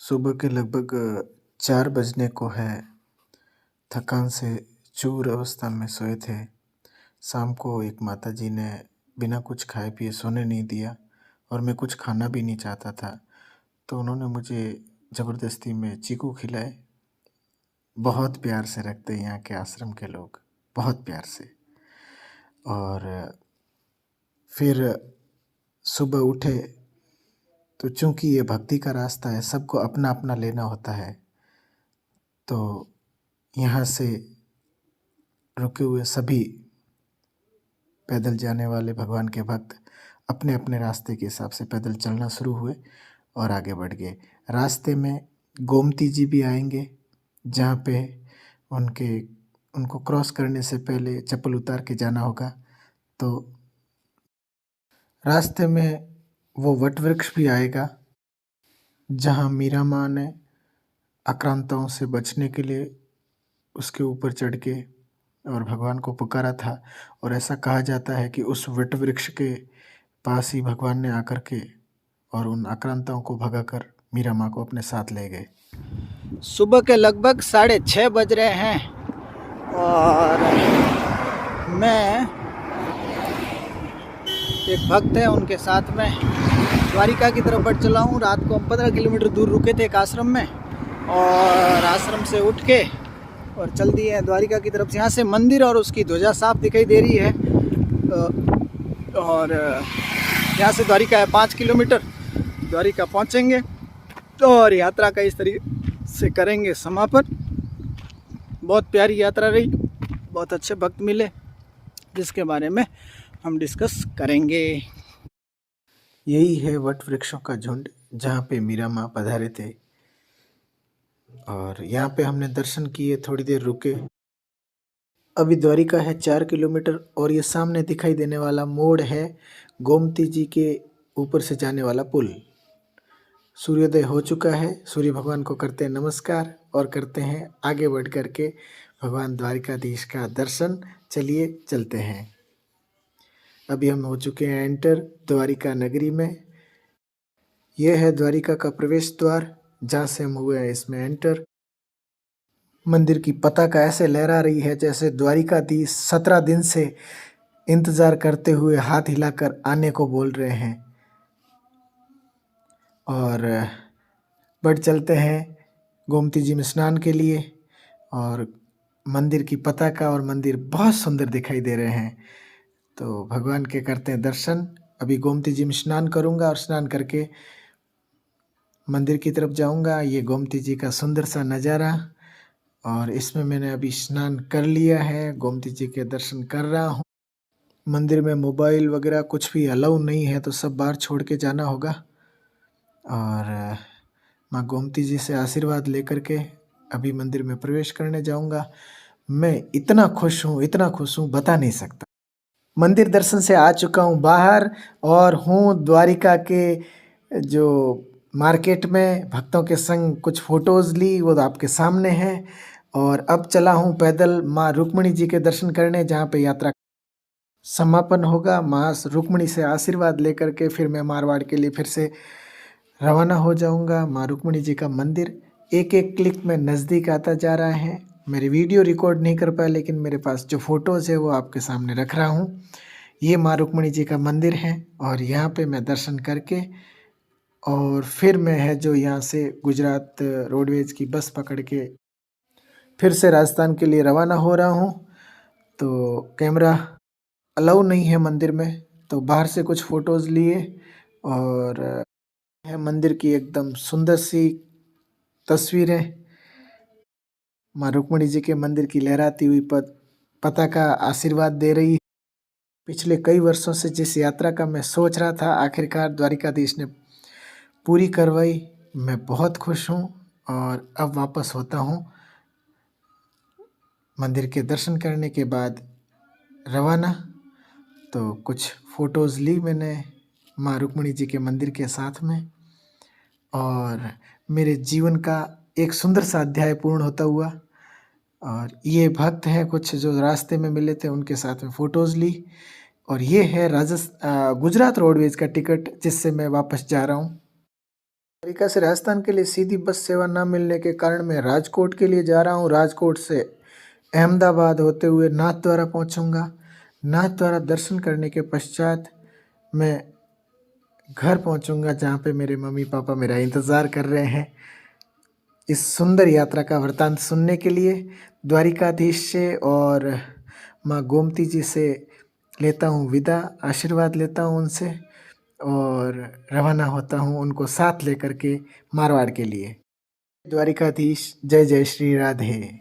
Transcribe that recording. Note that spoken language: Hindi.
सुबह के लगभग 4 बजने को है। थकान से चूर अवस्था में सोए थे। शाम को एक माताजी ने बिना कुछ खाए पिए सोने नहीं दिया और मैं कुछ खाना भी नहीं चाहता था। तो उन्होंने मुझे ज़बरदस्ती में चीकू खिलाए। बहुत प्यार से रखते हैं यहाँ के आश्रम के लोग, बहुत प्यार से। और फिर सुबह उठे तो चूँकि ये भक्ति का रास्ता है, सबको अपना अपना लेना होता है। तो यहाँ से रुके हुए सभी पैदल जाने वाले भगवान के भक्त अपने अपने रास्ते के हिसाब से पैदल चलना शुरू हुए और आगे बढ़ गए। रास्ते में गोमती जी भी आएंगे, जहाँ पे उनको क्रॉस करने से पहले चप्पल उतार के जाना होगा। तो रास्ते में वो वट वृक्ष भी आएगा, जहाँ मीरा माँ ने आक्रांताओं से बचने के लिए उसके ऊपर चढ़ के और भगवान को पुकारा था। और ऐसा कहा जाता है कि उस वट वृक्ष के पास ही भगवान ने आकर के और उन आक्रांताओं को भगाकर मीरा माँ को अपने साथ ले गए। सुबह के लगभग 6:30 बज रहे हैं और मैं एक भक्त है उनके साथ में द्वारिका की तरफ बढ़ चला हूँ। रात को हम 15 किलोमीटर दूर रुके थे एक आश्रम में और आश्रम से उठ के और चल दिए हैं द्वारिका की तरफ। यहाँ से मंदिर और उसकी ध्वजा साफ दिखाई दे रही है। और यहाँ से द्वारिका है 5 किलोमीटर। द्वारिका पहुँचेंगे और यात्रा का इस तरीके से करेंगे समापन। बहुत प्यारी यात्रा रही, बहुत अच्छे भक्त मिले जिसके बारे में हम डिस्कस करेंगे। यही है वट वृक्षों का झुंड, जहाँ पे मीरा माँ पधारे थे। और यहाँ पे हमने दर्शन किए, थोड़ी देर रुके। अभी द्वारिका है 4 किलोमीटर और ये सामने दिखाई देने वाला मोड़ है गोमती जी के ऊपर से जाने वाला पुल। सूर्योदय हो चुका है। सूर्य भगवान को करते हैं नमस्कार और करते हैं आगे बढ़ कर के भगवान द्वारिकाधीश का दर्शन। चलिए चलते हैं। अभी हम हो चुके हैं एंटर द्वारिका नगरी में। यह है द्वारिका का प्रवेश द्वार, जहाँ से हम हुए हैं इसमें एंटर। मंदिर की पताका ऐसे लहरा रही है जैसे द्वारिकाधीश 17 दिन से इंतज़ार करते हुए हाथ हिलाकर आने को बोल रहे हैं। और बढ़ चलते हैं गोमती जी में स्नान के लिए। और मंदिर की पताका और मंदिर बहुत सुंदर दिखाई दे रहे हैं। तो भगवान के करते हैं दर्शन। अभी गोमती जी में स्नान करूंगा और स्नान करके मंदिर की तरफ जाऊंगा। ये गोमती जी का सुंदर सा नज़ारा, और इसमें मैंने अभी स्नान कर लिया है, गोमती जी के दर्शन कर रहा हूँ। मंदिर में मोबाइल वगैरह कुछ भी अलाउ नहीं है, तो सब बाहर छोड़ के जाना होगा। और माँ गोमती जी से आशीर्वाद लेकर के अभी मंदिर में प्रवेश करने जाऊंगा। मैं इतना खुश हूँ बता नहीं सकता। मंदिर दर्शन से आ चुका हूँ बाहर और हूँ द्वारिका के जो मार्केट में। भक्तों के संग कुछ फ़ोटोज़ ली, वो आपके सामने हैं। और अब चला हूँ पैदल माँ रुक्मिणी जी के दर्शन करने, जहाँ पे यात्रा समापन होगा। माँ रुक्मिणी से आशीर्वाद लेकर के फिर मैं मारवाड़ के लिए फिर से रवाना हो जाऊंगा। माँ रुक्मिणी जी का मंदिर एक एक क्लिक में नज़दीक आता जा रहा है। मेरी वीडियो रिकॉर्ड नहीं कर पाया, लेकिन मेरे पास जो फ़ोटोज़ है वो आपके सामने रख रहा हूँ। ये माँ रुक्मिणी जी का मंदिर है और यहाँ पे मैं दर्शन करके और फिर मैं है जो यहाँ से गुजरात रोडवेज की बस पकड़ के फिर से राजस्थान के लिए रवाना हो रहा हूँ। तो कैमरा अलाउ नहीं है मंदिर में, तो बाहर से कुछ फ़ोटोज़ लिए। और है मंदिर की एकदम सुंदर सी तस्वीरें। माँ रुक्मिणी जी के मंदिर की लहराती हुई पताका आशीर्वाद दे रही। पिछले कई वर्षों से जिस यात्रा का मैं सोच रहा था, आखिरकार द्वारिकाधीश ने पूरी करवाई। मैं बहुत खुश हूँ और अब वापस होता हूँ मंदिर के दर्शन करने के बाद रवाना। तो कुछ फ़ोटोज़ ली मैंने माँ रुक्मिणी जी के मंदिर के साथ में, और मेरे जीवन का एक सुंदर सा अध्याय पूर्ण होता हुआ। और ये भक्त हैं कुछ जो रास्ते में मिले थे, उनके साथ में फ़ोटोज़ ली। और ये है गुजरात रोडवेज का टिकट जिससे मैं वापस जा रहा हूँ। द्वारिका से राजस्थान के लिए सीधी बस सेवा ना मिलने के कारण मैं राजकोट के लिए जा रहा हूँ। राजकोट से अहमदाबाद होते हुए नाथद्वारा पहुँचूँगा। नाथद्वारा दर्शन करने के पश्चात मैं घर पहुँचूँगा, जहाँ पे मेरे मम्मी पापा मेरा इंतज़ार कर रहे हैं। इस सुंदर यात्रा का वृतांत सुनने के लिए द्वारिकाधीश से और माँ गोमती जी से लेता हूँ विदा, आशीर्वाद लेता हूँ उनसे और रवाना होता हूँ उनको साथ लेकर के मारवाड़ के लिए। द्वारिकाधीश, जय जय श्री राधे।